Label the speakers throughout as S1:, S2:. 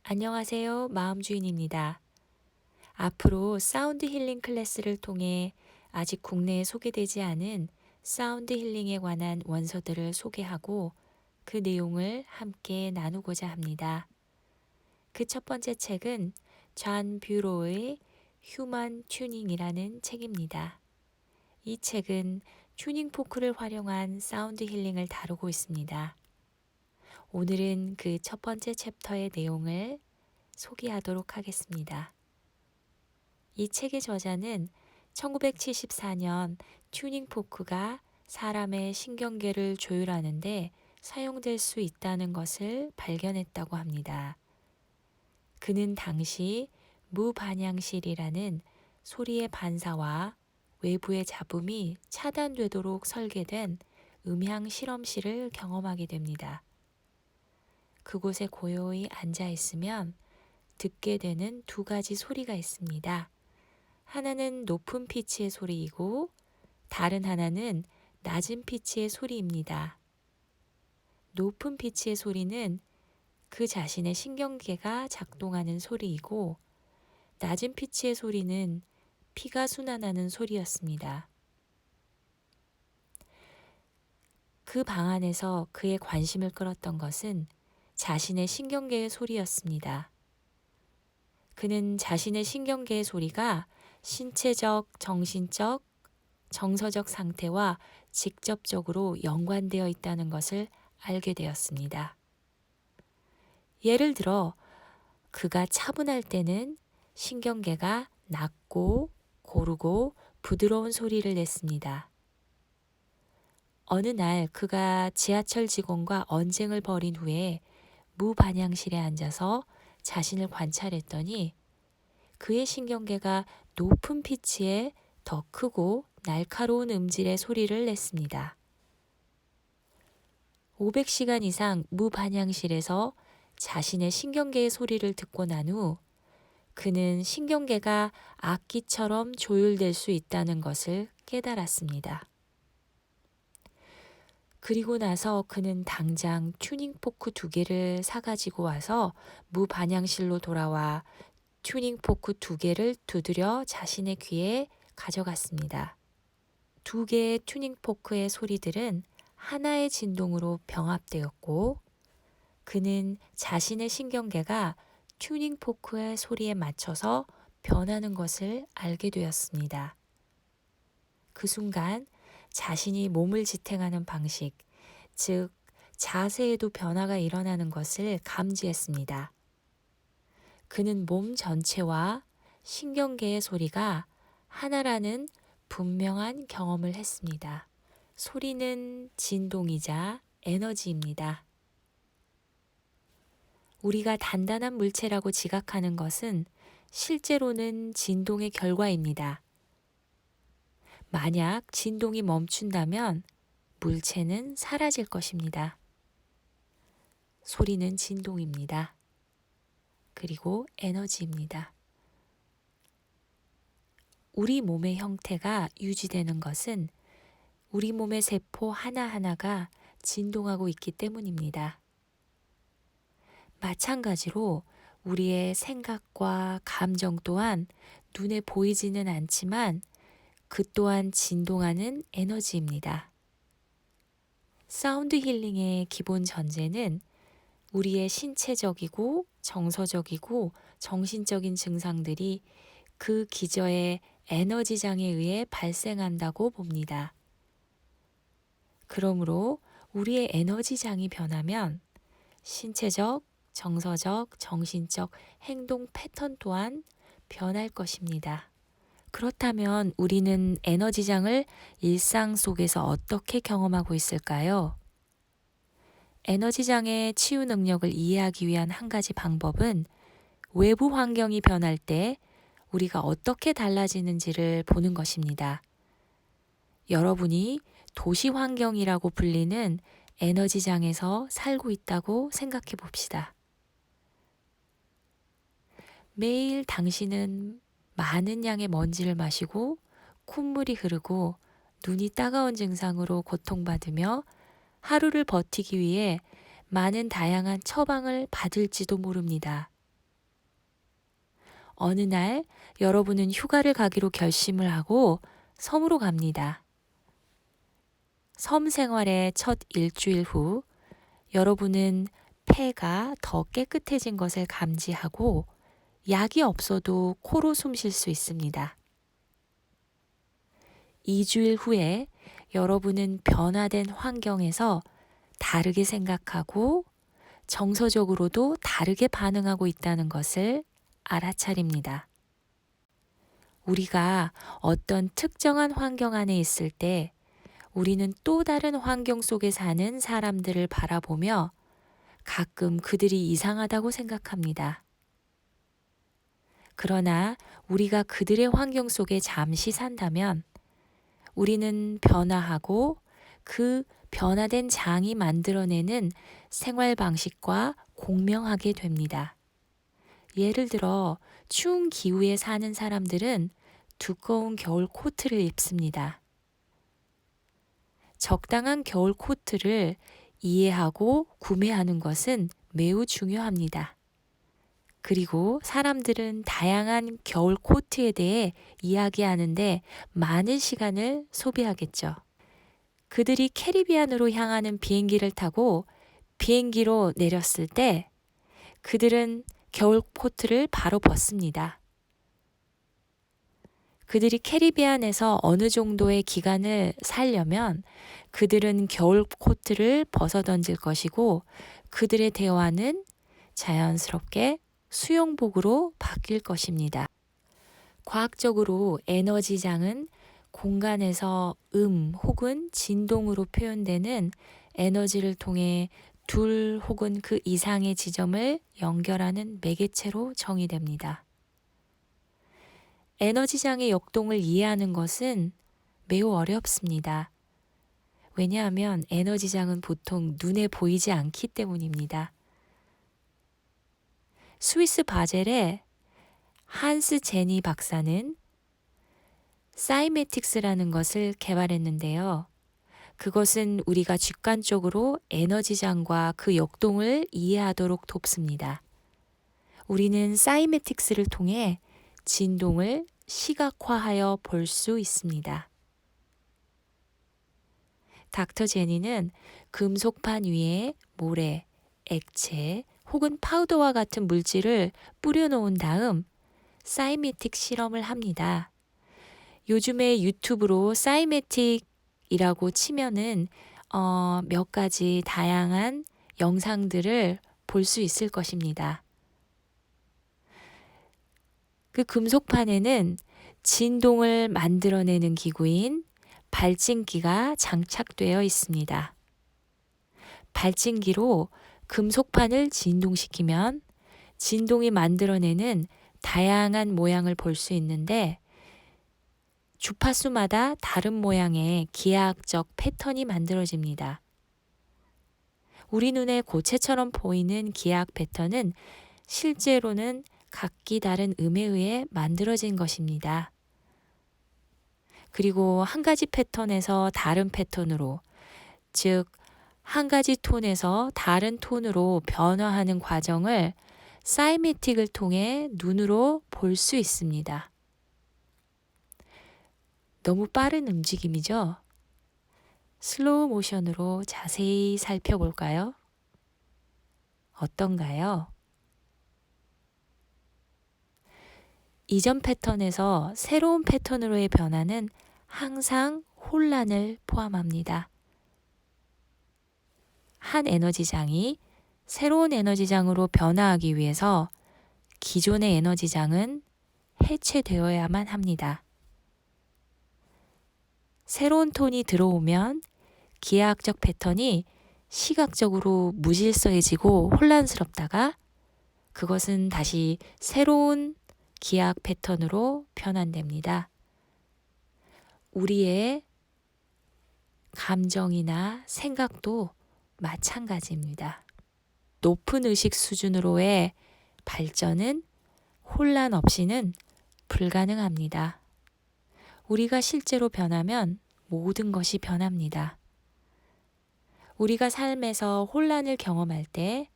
S1: 안녕하세요. 마음주인입니다. 앞으로 사운드 힐링 클래스를 통해 아직 국내에 소개되지 않은 사운드 힐링에 관한 원서들을 소개하고 그 내용을 함께 나누고자 합니다. 그 첫 번째 책은 존 뷰로의 휴먼 튜닝이라는 책입니다. 이 책은 튜닝 포크를 활용한 사운드 힐링을 다루고 있습니다. 오늘은 그 첫 번째 챕터의 내용을 소개하도록 하겠습니다. 이 책의 저자는 1974년 튜닝 포크가 사람의 신경계를 조율하는데 사용될 수 있다는 것을 발견했다고 합니다. 그는 당시 무반향실이라는 소리의 반사와 외부의 잡음이 차단되도록 설계된 음향 실험실을 경험하게 됩니다. 그곳에 고요히 앉아 있으면 듣게 되는 두 가지 소리가 있습니다. 하나는 높은 피치의 소리이고 다른 하나는 낮은 피치의 소리입니다. 높은 피치의 소리는 그 자신의 신경계가 작동하는 소리이고 낮은 피치의 소리는 피가 순환하는 소리였습니다. 그 방 안에서 그의 관심을 끌었던 것은 자신의 신경계의 소리였습니다. 그는 자신의 신경계의 소리가 신체적, 정신적, 정서적 상태와 직접적으로 연관되어 있다는 것을 알게 되었습니다. 예를 들어, 그가 차분할 때는 신경계가 낮고 고르고 부드러운 소리를 냈습니다. 어느 날 그가 지하철 직원과 언쟁을 벌인 후에 무반향실에 앉아서 자신을 관찰했더니 그의 신경계가 높은 피치에 더 크고 날카로운 음질의 소리를 냈습니다. 500시간 이상 무반향실에서 자신의 신경계의 소리를 듣고 난 후 그는 신경계가 악기처럼 조율될 수 있다는 것을 깨달았습니다. 그리고 나서 그는 당장 튜닝 포크 2개를 사가지고 와서 무반향실로 돌아와 튜닝 포크 2개를 두드려 자신의 귀에 가져갔습니다. 2개의 튜닝 포크의 소리들은 하나의 진동으로 병합되었고 그는 자신의 신경계가 튜닝 포크의 소리에 맞춰서 변하는 것을 알게 되었습니다. 그 순간 자신이 몸을 지탱하는 방식, 즉 자세에도 변화가 일어나는 것을 감지했습니다. 그는 몸 전체와 신경계의 소리가 하나라는 분명한 경험을 했습니다. 소리는 진동이자 에너지입니다. 우리가 단단한 물체라고 지각하는 것은 실제로는 진동의 결과입니다. 만약 진동이 멈춘다면 물체는 사라질 것입니다. 소리는 진동입니다. 그리고 에너지입니다. 우리 몸의 형태가 유지되는 것은 우리 몸의 세포 하나하나가 진동하고 있기 때문입니다. 마찬가지로 우리의 생각과 감정 또한 눈에 보이지는 않지만 그 또한 진동하는 에너지입니다. 사운드 힐링의 기본 전제는 우리의 신체적이고 정서적이고 정신적인 증상들이 그 기저의 에너지장에 의해 발생한다고 봅니다. 그러므로 우리의 에너지장이 변하면 신체적, 정서적, 정신적 행동 패턴 또한 변할 것입니다. 그렇다면 우리는 에너지장을 일상 속에서 어떻게 경험하고 있을까요? 에너지장의 치유 능력을 이해하기 위한 한 가지 방법은 외부 환경이 변할 때 우리가 어떻게 달라지는지를 보는 것입니다. 여러분이 도시 환경이라고 불리는 에너지장에서 살고 있다고 생각해 봅시다. 매일 당신은 많은 양의 먼지를 마시고 콧물이 흐르고 눈이 따가운 증상으로 고통받으며 하루를 버티기 위해 많은 다양한 처방을 받을지도 모릅니다. 어느 날 여러분은 휴가를 가기로 결심을 하고 섬으로 갑니다. 섬 생활의 첫 일주일 후 여러분은 폐가 더 깨끗해진 것을 감지하고 약이 없어도 코로 숨 쉴 수 있습니다. 2주일 후에 여러분은 변화된 환경에서 다르게 생각하고 정서적으로도 다르게 반응하고 있다는 것을 알아차립니다. 우리가 어떤 특정한 환경 안에 있을 때 우리는 또 다른 환경 속에 사는 사람들을 바라보며 가끔 그들이 이상하다고 생각합니다. 그러나 우리가 그들의 환경 속에 잠시 산다면 우리는 변화하고 그 변화된 장이 만들어내는 생활 방식과 공명하게 됩니다. 예를 들어 추운 기후에 사는 사람들은 두꺼운 겨울 코트를 입습니다. 적당한 겨울 코트를 이해하고 구매하는 것은 매우 중요합니다. 그리고 사람들은 다양한 겨울 코트에 대해 이야기하는데 많은 시간을 소비하겠죠. 그들이 캐리비안으로 향하는 비행기를 타고 비행기로 내렸을 때 그들은 겨울 코트를 바로 벗습니다. 그들이 캐리비안에서 어느 정도의 기간을 살려면 그들은 겨울 코트를 벗어 던질 것이고 그들의 대화는 자연스럽게 수영복으로 바뀔 것입니다. 과학적으로 에너지장은 공간에서 혹은 진동으로 표현되는 에너지를 통해 둘 혹은 그 이상의 지점을 연결하는 매개체로 정의됩니다. 에너지장의 역동을 이해하는 것은 매우 어렵습니다. 왜냐하면 에너지장은 보통 눈에 보이지 않기 때문입니다. 스위스 바젤의 한스 제니 박사는 사이매틱스라는 것을 개발했는데요. 그것은 우리가 직관적으로 에너지장과 그 역동을 이해하도록 돕습니다. 우리는 사이매틱스를 통해 진동을 시각화하여 볼 수 있습니다. 닥터 제니는 금속판 위에 모래, 액체 혹은 파우더와 같은 물질을 뿌려놓은 다음 사이매틱 실험을 합니다. 요즘에 유튜브로 사이매틱이라고 치면은 몇 가지 다양한 영상들을 볼 수 있을 것입니다. 그 금속판에는 진동을 만들어내는 기구인 발진기가 장착되어 있습니다. 발진기로 금속판을 진동시키면 진동이 만들어내는 다양한 모양을 볼 수 있는데 주파수마다 다른 모양의 기하학적 패턴이 만들어집니다. 우리 눈에 고체처럼 보이는 기하학 패턴은 실제로는 각기 다른 음에 의해 만들어진 것입니다. 그리고 한 가지 패턴에서 다른 패턴으로, 즉 한 가지 톤에서 다른 톤으로 변화하는 과정을 사이매틱을 통해 눈으로 볼 수 있습니다. 너무 빠른 움직임이죠? 슬로우 모션으로 자세히 살펴볼까요? 어떤가요? 이전 패턴에서 새로운 패턴으로의 변화는 항상 혼란을 포함합니다. 한 에너지장이 새로운 에너지장으로 변화하기 위해서 기존의 에너지장은 해체되어야만 합니다. 새로운 톤이 들어오면 기하학적 패턴이 시각적으로 무질서해지고 혼란스럽다가 그것은 다시 새로운 기하학 패턴으로 변환됩니다. 우리의 감정이나 생각도 마찬가지입니다. 높은 의식 수준으로의 발전은 혼란 없이는 불가능합니다. 우리가 실제로 변하면 모든 것이 변합니다. 우리가 삶에서 혼란을 경험할 때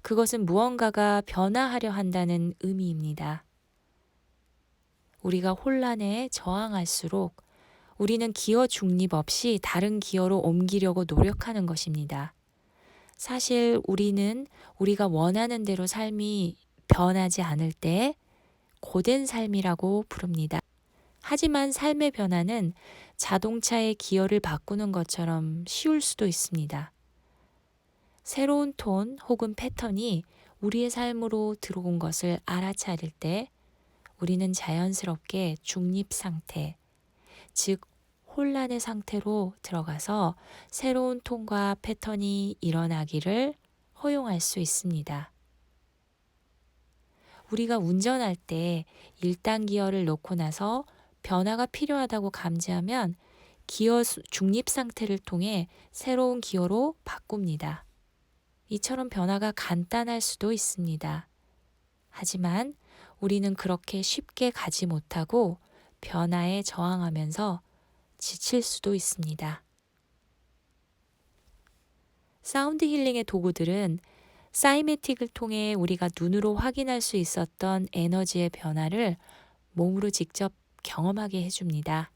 S1: 그것은 무언가가 변화하려 한다는 의미입니다. 우리가 혼란에 저항할수록 우리는 기어 중립 없이 다른 기어로 옮기려고 노력하는 것입니다. 사실 우리는 우리가 원하는 대로 삶이 변하지 않을 때 고된 삶이라고 부릅니다. 하지만 삶의 변화는 자동차의 기어를 바꾸는 것처럼 쉬울 수도 있습니다. 새로운 톤 혹은 패턴이 우리의 삶으로 들어온 것을 알아차릴 때 우리는 자연스럽게 중립 상태, 즉 혼란의 상태로 들어가서 새로운 톤과 패턴이 일어나기를 허용할 수 있습니다. 우리가 운전할 때 1단 기어를 놓고 나서 변화가 필요하다고 감지하면 기어 중립 상태를 통해 새로운 기어로 바꿉니다. 이처럼 변화가 간단할 수도 있습니다. 하지만 우리는 그렇게 쉽게 가지 못하고 변화에 저항하면서 지칠 수도 있습니다. 사운드 힐링의 도구들은 사이매틱을 통해 우리가 눈으로 확인할 수 있었던 에너지의 변화를 몸으로 직접 경험하게 해줍니다.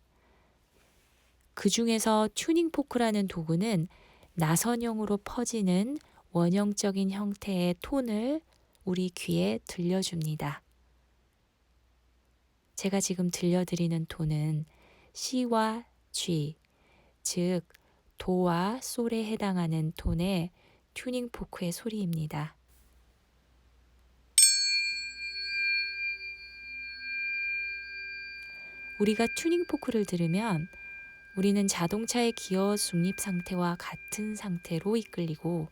S1: 그 중에서 튜닝 포크라는 도구는 나선형으로 퍼지는 원형적인 형태의 톤을 우리 귀에 들려줍니다. 제가 지금 들려드리는 톤은 C와 G, 즉 도와 솔에 해당하는 톤의 튜닝 포크의 소리입니다. 우리가 튜닝 포크를 들으면 우리는 자동차의 기어 중립 상태와 같은 상태로 이끌리고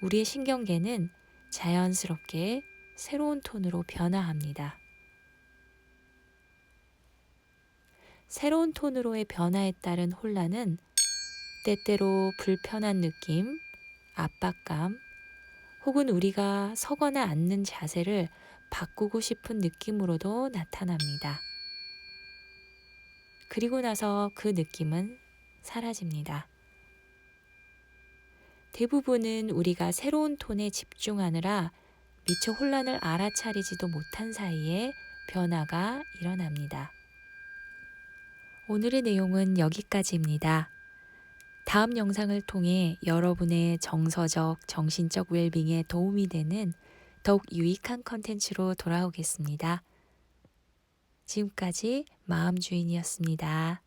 S1: 우리의 신경계는 자연스럽게 새로운 톤으로 변화합니다. 새로운 톤으로의 변화에 따른 혼란은 때때로 불편한 느낌, 압박감, 혹은 우리가 서거나 앉는 자세를 바꾸고 싶은 느낌으로도 나타납니다. 그리고 나서 그 느낌은 사라집니다. 대부분은 우리가 새로운 톤에 집중하느라 미처 혼란을 알아차리지도 못한 사이에 변화가 일어납니다. 오늘의 내용은 여기까지입니다. 다음 영상을 통해 여러분의 정서적, 정신적 웰빙에 도움이 되는 더욱 유익한 컨텐츠로 돌아오겠습니다. 지금까지 마음주인이었습니다.